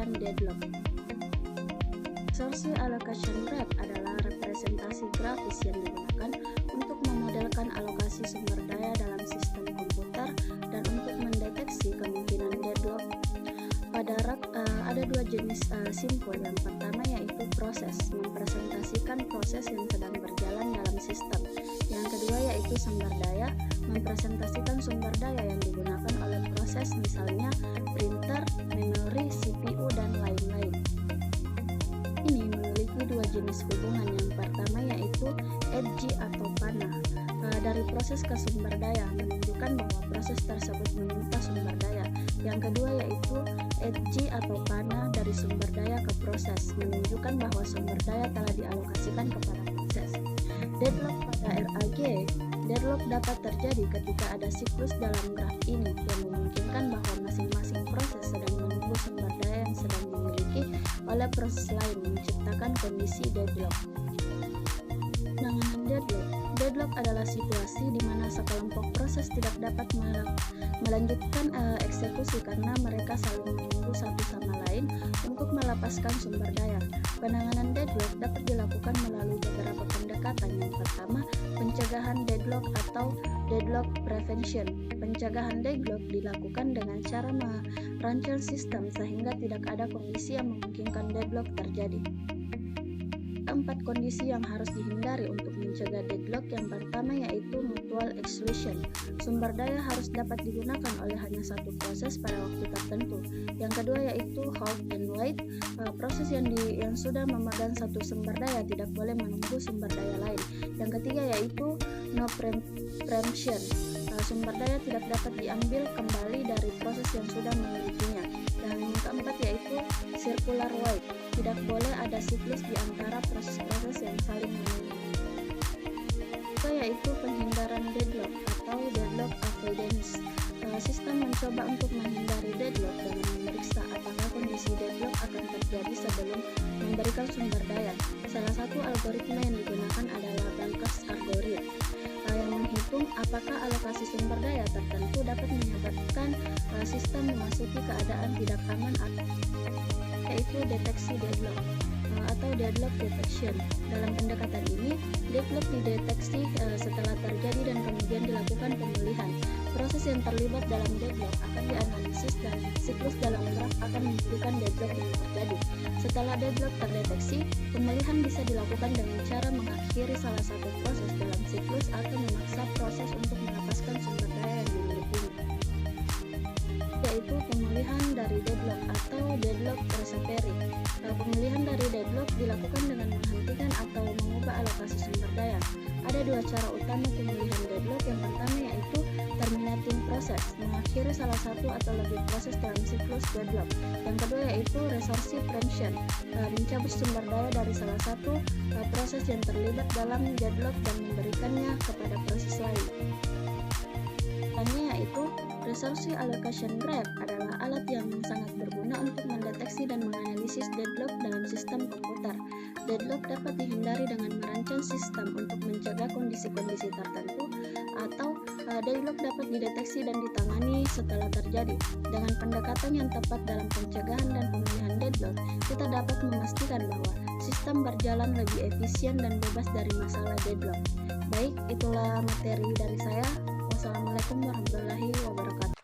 menyebabkan deadlock. Resource allocation graph adalah representasi grafis yang digunakan untuk memodelkan alokasi sumber daya dalam sistem komputer dan untuk mendeteksi kemungkinan deadlock. Ada dua jenis simpul. Yang pertama yaitu proses, mempresentasikan proses yang sedang berjalan dalam sistem. Yang kedua yaitu sumber daya, mempresentasikan sumber daya yang digunakan oleh proses, misalnya printer, memori, CPU, dan lain-lain. Ini memiliki dua jenis hubungan. Yang pertama yaitu edge atau panah dari proses ke sumber daya, menunjukkan bahwa proses tersebut meminta sumber daya. Yang kedua yaitu edge atau panah dari sumber daya ke proses, menunjukkan bahwa sumber daya telah dialokasikan kepada proses. Deadlock pada RAG. Deadlock dapat terjadi ketika ada siklus dalam graf ini yang memungkinkan bahwa masing-masing proses sedang menunggu sumber daya yang sedang dimiliki oleh proses lain, menciptakan kondisi deadlock. Penanganan deadlock. Deadlock adalah situasi di mana sekelompok proses tidak dapat melanjutkan eksekusi karena mereka saling menunggu satu sama lain untuk melepaskan sumber daya. Penanganan deadlock dapat dilakukan melalui beberapa pendekatan. Yang pertama, pencegahan deadlock atau deadlock prevention. Pencegahan deadlock dilakukan dengan cara merancang sistem sehingga tidak ada kondisi yang memungkinkan deadlock terjadi. Empat kondisi yang harus dihindari untuk mencegah deadlock. Yang pertama yaitu mutual exclusion. Sumber daya harus dapat digunakan oleh hanya satu proses pada waktu tertentu. Yang kedua yaitu hold and wait. Proses yang sudah memegang satu sumber daya tidak boleh menunggu sumber daya lain. Yang ketiga yaitu no preemption. Sumber daya tidak dapat diambil kembali dari proses yang sudah memilikinya. Dan yang keempat yaitu circular wait. Tidak boleh ada siklus di antara proses-proses yang saling menunggu. Yaitu penghindaran deadlock atau deadlock avoidance. Sistem mencoba untuk menghindari deadlock dengan memeriksa apakah kondisi deadlock akan terjadi sebelum memberikan sumber daya. Salah satu algoritma yang digunakan adalah Bankers algorithm yang menghitung apakah alokasi sumber daya tertentu dapat menyebabkan sistem memasuki keadaan tidak aman, yaitu deteksi deadlock atau deadlock detection. Dalam pendekatan ini, deadlock dideteksi setelah terjadi dan kemudian dilakukan pemulihan. Proses yang terlibat dalam deadlock akan dianalisis dan siklus dalam graf akan membuktikan deadlock yang terjadi. Setelah deadlock terdeteksi, pemulihan bisa dilakukan dengan cara mengakhiri salah satu proses dalam siklus atau memaksa proses untuk melepaskan sumber daya yang dimilikinya, yaitu pemulihan dari deadlock atau deadlock recovery. Pemulihan dari deadlock dilakukan dengan menghentikan atau mengubah alokasi sumber daya. Ada dua cara utama pemulihan deadlock. Yang pertama yaitu terminating proses, mengakhiri salah satu atau lebih proses dalam siklus deadlock. Yang kedua yaitu resource preemption, mencabut sumber daya dari salah satu proses yang terlibat dalam deadlock dan memberikannya kepada proses lain. Yaitu resource allocation graph adalah alat yang sangat berguna untuk mendeteksi dan menganalisis deadlock dalam sistem komputer. Deadlock dapat dihindari dengan merancang sistem untuk mencegah kondisi-kondisi tertentu, atau deadlock dapat dideteksi dan ditangani setelah terjadi. Dengan pendekatan yang tepat dalam pencegahan dan pemulihan deadlock, kita dapat memastikan bahwa sistem berjalan lebih efisien dan bebas dari masalah deadlock. Baik, itulah materi dari saya. Wassalamualaikum warahmatullahi wabarakatuh.